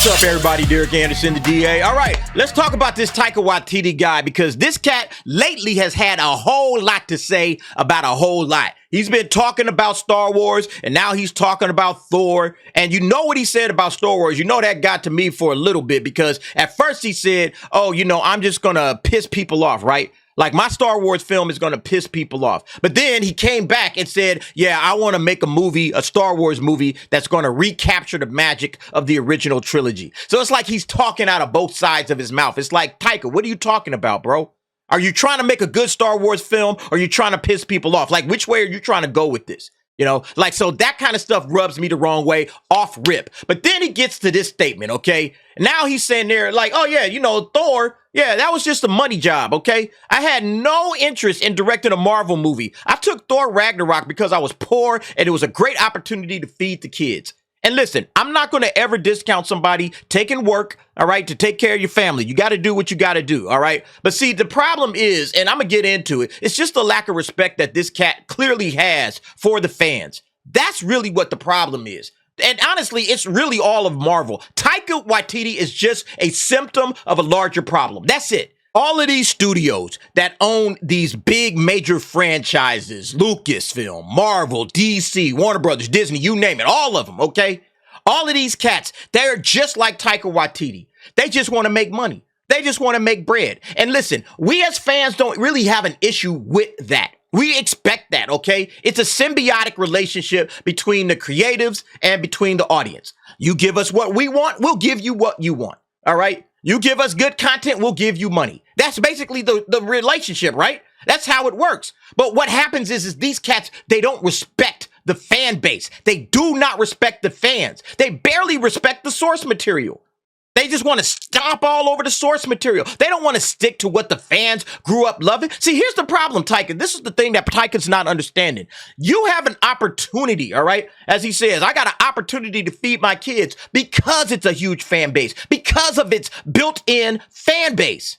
What's up, everybody? Derek Anderson, the DA. All right, let's talk about this Taika Waititi guy, because this cat lately has had a whole lot to say about a whole lot. He's been talking about Star Wars, and now he's talking about Thor. And you know what he said about Star Wars? You know that got to me for a little bit, because at first he said, oh, I'm just going to piss people off, right? Like, my Star Wars film is going to piss people off. But then he came back and said, yeah, I want to make a movie, a Star Wars movie, that's going to recapture the magic of the original trilogy. So it's like he's talking out of both sides of his mouth. It's like, Taika, what are you talking about, bro? Are you trying to make a good Star Wars film, or are you trying to piss people off? Like, which way are you trying to go with this? So that kind of stuff rubs me the wrong way off rip. But then he gets to this statement, okay? Now he's saying there, like, oh yeah, Thor, yeah, that was just a money job, okay? I had no interest in directing a Marvel movie. I took Thor Ragnarok because I was poor, and it was a great opportunity to feed the kids. And listen, I'm not going to ever discount somebody taking work, all right, to take care of your family. You got to do what you got to do, all right? But see, the problem is, and I'm going to get into it, it's just the lack of respect that this cat clearly has for the fans. That's really what the problem is. And honestly, it's really all of Marvel. Taika Waititi is just a symptom of a larger problem. That's it. All of these studios that own these big major franchises, Lucasfilm, Marvel, DC, Warner Brothers, Disney, you name it, all of them, okay? All of these cats, they're just like Taika Waititi. They just want to make money. They just want to make bread. And listen, we as fans don't really have an issue with that. We expect that, okay? It's a symbiotic relationship between the creatives and between the audience. You give us what we want, we'll give you what you want, all right? You give us good content, we'll give you money. That's basically the relationship, right? That's how it works. But what happens is these cats, they don't respect the fan base. They do not respect the fans. They barely respect the source material. They just want to stomp all over the source material. They don't want to stick to what the fans grew up loving. See, here's the problem, Taika. This is the thing that Taika's not understanding. You have an opportunity, all right? As he says, I got an opportunity to feed my kids because it's a huge fan base, because of its built-in fan base.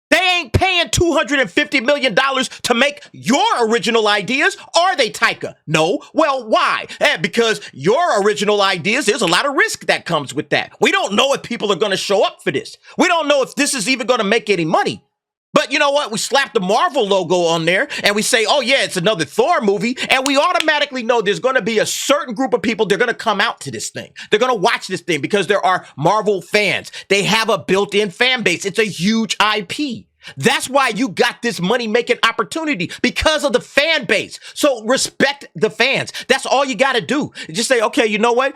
They ain't paying $250 million to make your original ideas, are they, Taika? No. Well, why? Because your original ideas, there's a lot of risk that comes with that. We don't know if people are going to show up for this. We don't know if this is even going to make any money. But you know what? We slap the Marvel logo on there and we say, oh yeah, it's another Thor movie. And we automatically know there's going to be a certain group of people, they're going to come out to this thing. They're going to watch this thing because there are Marvel fans. They have a built-in fan base. It's a huge IP. That's why you got this money-making opportunity, because of the fan base. So respect the fans. That's all you got to do. Just say, okay, you know what?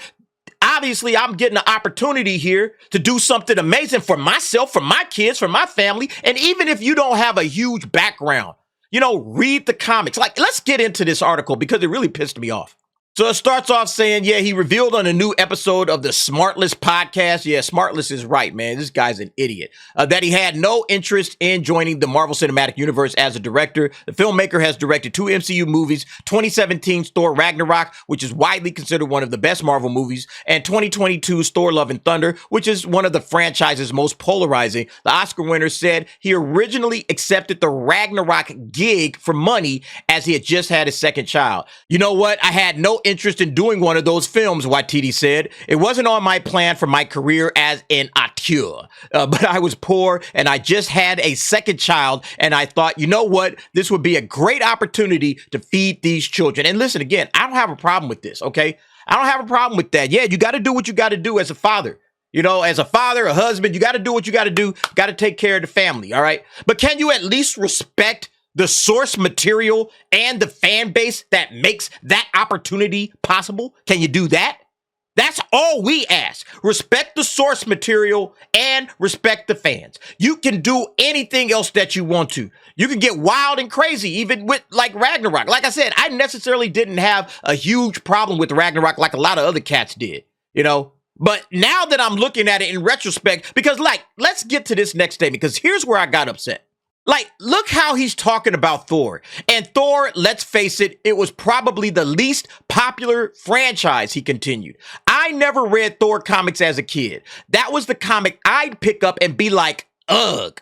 Obviously, I'm getting an opportunity here to do something amazing for myself, for my kids, for my family. And even if you don't have a huge background, read the comics. Like, let's get into this article because it really pissed me off. So it starts off saying, yeah, he revealed on a new episode of the Smartless podcast. Yeah, Smartless is right, man. This guy's an idiot. That he had no interest in joining the Marvel Cinematic Universe as a director. The filmmaker has directed 2 MCU movies, 2017's Thor Ragnarok, which is widely considered one of the best Marvel movies, and 2022's Thor Love and Thunder, which is one of the franchise's most polarizing. The Oscar winner said he originally accepted the Ragnarok gig for money as he had just had his second child. You know what? I had no interest in doing one of those films, Waititi said. It wasn't on my plan for my career as an acteur, but I was poor and I just had a second child, and I thought, you know what? This would be a great opportunity to feed these children. And listen, again, I don't have a problem with this, okay? I don't have a problem with that. Yeah, you got to do what you got to do as a father. As a father, a husband, you got to do what you got to do. Got to take care of the family, all right? But can you at least respect the source material and the fan base that makes that opportunity possible? Can you do that? That's all we ask. Respect the source material and respect the fans. You can do anything else that you want to. You can get wild and crazy, even with like Ragnarok. Like I said, I necessarily didn't have a huge problem with Ragnarok like a lot of other cats did, But now that I'm looking at it in retrospect, because let's get to this next statement, because here's where I got upset. Look how he's talking about Thor. And Thor, let's face it, it was probably the least popular franchise, he continued. I never read Thor comics as a kid. That was the comic I'd pick up and be like, ugh.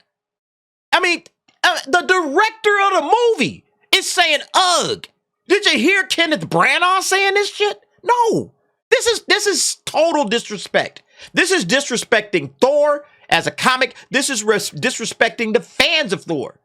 I mean, the director of the movie is saying, ugh. Did you hear Kenneth Branagh saying this shit? No. This is total disrespect. This is disrespecting Thor as a comic. This is disrespecting the fans of Thor.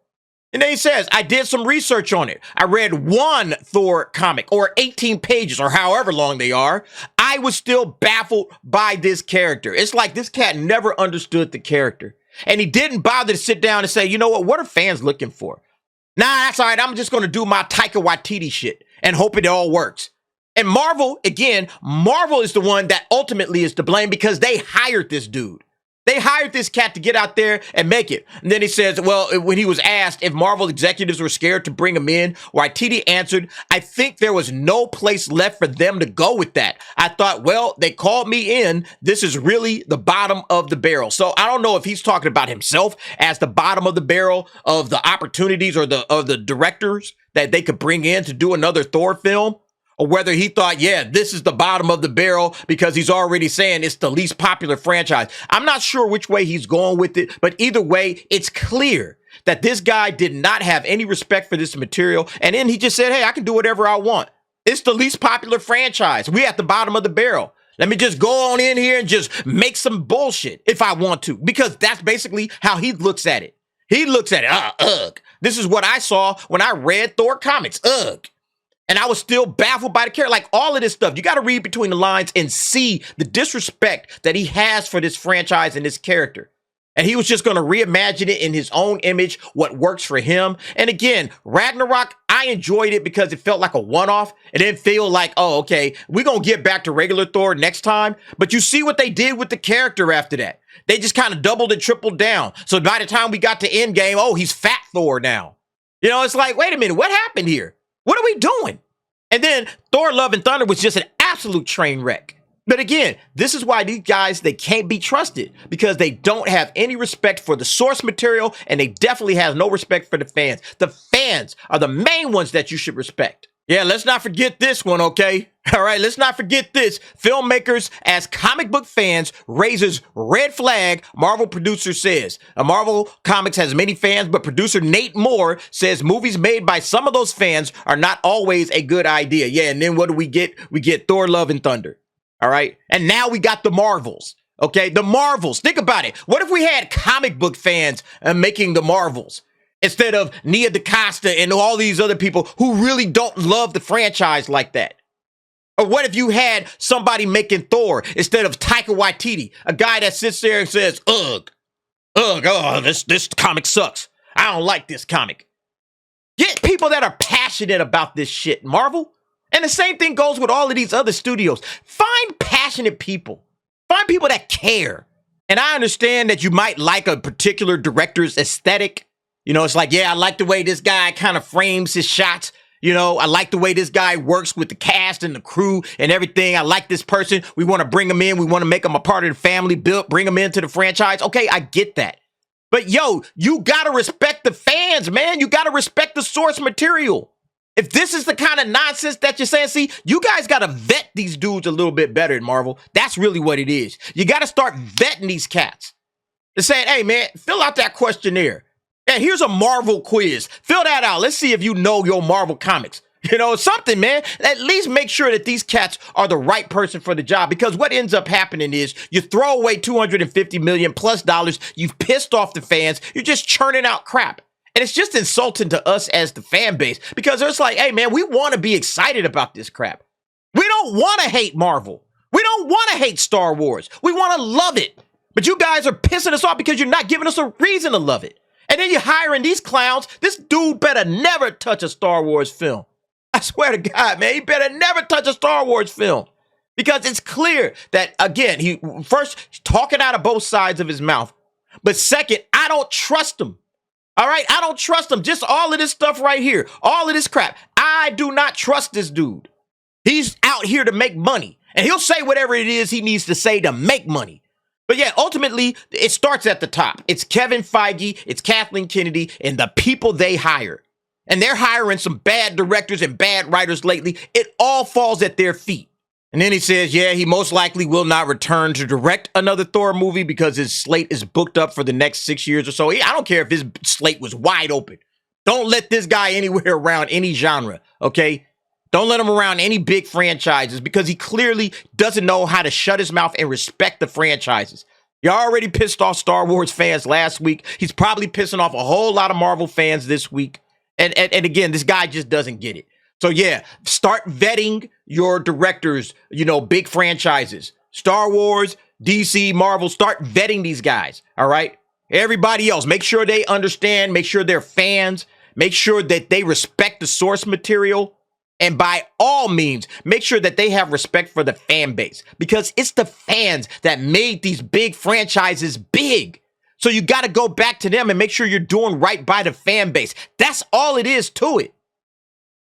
And then he says, I did some research on it. I read one Thor comic, or 18 pages, or however long they are. I was still baffled by this character. It's like this cat never understood the character. And he didn't bother to sit down and say, you know what are fans looking for? Nah, that's all right. I'm just going to do my Taika Waititi shit and hope it all works. And Marvel, again, Marvel is the one that ultimately is to blame because they hired this dude. They hired this cat to get out there and make it. And then he says, well, when he was asked if Marvel executives were scared to bring him in, Waititi answered, I think there was no place left for them to go with that. I thought, well, they called me in. This is really the bottom of the barrel. So I don't know if he's talking about himself as the bottom of the barrel of the opportunities or the directors that they could bring in to do another Thor film. Or whether he thought, yeah, this is the bottom of the barrel because he's already saying it's the least popular franchise. I'm not sure which way he's going with it, but either way, it's clear that this guy did not have any respect for this material. And then he just said, hey, I can do whatever I want. It's the least popular franchise. We're at the bottom of the barrel. Let me just go on in here and just make some bullshit if I want to, because that's basically how he looks at it. He looks at it, ugh. This is what I saw when I read Thor comics, ugh. And I was still baffled by the character. Like all of this stuff, you got to read between the lines and see the disrespect that he has for this franchise and this character. And he was just going to reimagine it in his own image, what works for him. And again, Ragnarok, I enjoyed it because it felt like a one-off. It didn't feel like, oh, okay, we're going to get back to regular Thor next time. But you see what they did with the character after that. They just kind of doubled and tripled down. So by the time we got to Endgame, oh, he's Fat Thor now. You know, it's like, wait a minute, what happened here? What are we doing? And then Thor Love and Thunder was just an absolute train wreck. But again, this is why these guys, they can't be trusted because they don't have any respect for the source material and they definitely have no respect for the fans. The fans are the main ones that you should respect. Yeah, let's not forget this one, okay? All right, let's not forget this. Filmmakers as comic book fans raises red flag, Marvel producer says. Marvel Comics has many fans, but producer Nate Moore says movies made by some of those fans are not always a good idea. Yeah, and then what do we get? We get Thor Love and Thunder. All right, and now we got the Marvels. Okay, the Marvels. Think about it. What if we had comic book fans making the Marvels? Instead of Nia DaCosta and all these other people who really don't love the franchise like that. Or what if you had somebody making Thor instead of Taika Waititi, a guy that sits there and says, ugh, oh, this comic sucks. I don't like this comic. Get people that are passionate about this shit, Marvel. And the same thing goes with all of these other studios. Find passionate people. Find people that care. And I understand that you might like a particular director's aesthetic. You know, it's like, yeah, I like the way this guy kind of frames his shots. You know, I like the way this guy works with the cast and the crew and everything. I like this person. We want to bring him in. We want to make him a part of the family, bring him into the franchise. Okay, I get that. But yo, you got to respect the fans, man. You got to respect the source material. If this is the kind of nonsense that you're saying, see, you guys got to vet these dudes a little bit better in Marvel. That's really what it is. You got to start vetting these cats. They're saying, hey, man, fill out that questionnaire. And here's a Marvel quiz. Fill that out. Let's see if you know your Marvel comics. You know, something, man. At least make sure that these cats are the right person for the job. Because what ends up happening is you throw away $250 million plus dollars. You've pissed off the fans. You're just churning out crap. And it's just insulting to us as the fan base. Because it's like, hey, man, we want to be excited about this crap. We don't want to hate Marvel. We don't want to hate Star Wars. We want to love it. But you guys are pissing us off because you're not giving us a reason to love it. And then you're hiring these clowns. This dude better never touch a Star Wars film. I swear to God, man, he better never touch a Star Wars film. Because it's clear that, again, he first talking out of both sides of his mouth. But second, I don't trust him. All right? I don't trust him. Just all of this stuff right here. All of this crap. I do not trust this dude. He's out here to make money. And he'll say whatever it is he needs to say to make money. But yeah, ultimately, it starts at the top. It's Kevin Feige, it's Kathleen Kennedy, and the people they hire. And they're hiring some bad directors and bad writers lately. It all falls at their feet. And then he says, yeah, he most likely will not return to direct another Thor movie because his slate is booked up for the next 6 years or so. I don't care if his slate was wide open. Don't let this guy anywhere around any genre, okay? Don't let him around any big franchises because he clearly doesn't know how to shut his mouth and respect the franchises. You already pissed off Star Wars fans last week. He's probably pissing off a whole lot of Marvel fans this week. And again, this guy just doesn't get it. So yeah, start vetting your directors, big franchises. Star Wars, DC, Marvel, start vetting these guys, all right? Everybody else, make sure they understand, make sure they're fans, make sure that they respect the source material. And by all means, make sure that they have respect for the fan base because it's the fans that made these big franchises big. So you got to go back to them and make sure you're doing right by the fan base. That's all it is to it.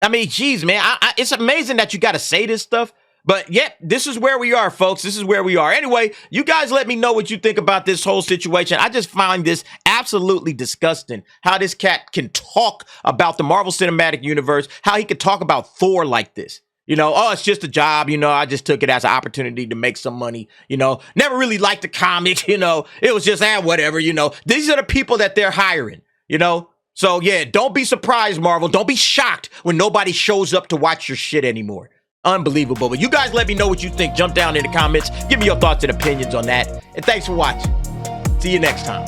I mean, geez, man, it's amazing that you got to say this stuff. But yep, this is where we are, folks. This is where we are. Anyway, you guys let me know what you think about this whole situation. I just find this absolutely disgusting, how this cat can talk about the Marvel Cinematic Universe, how he could talk about Thor like this. Oh, it's just a job. I just took it as an opportunity to make some money. Never really liked the comic. It was just, whatever. These are the people that they're hiring, So, yeah, don't be surprised, Marvel. Don't be shocked when nobody shows up to watch your shit anymore. Unbelievable. But you guys let me know what you think. Jump down in the comments. Give me your thoughts and opinions on that. And thanks for watching. See you next time.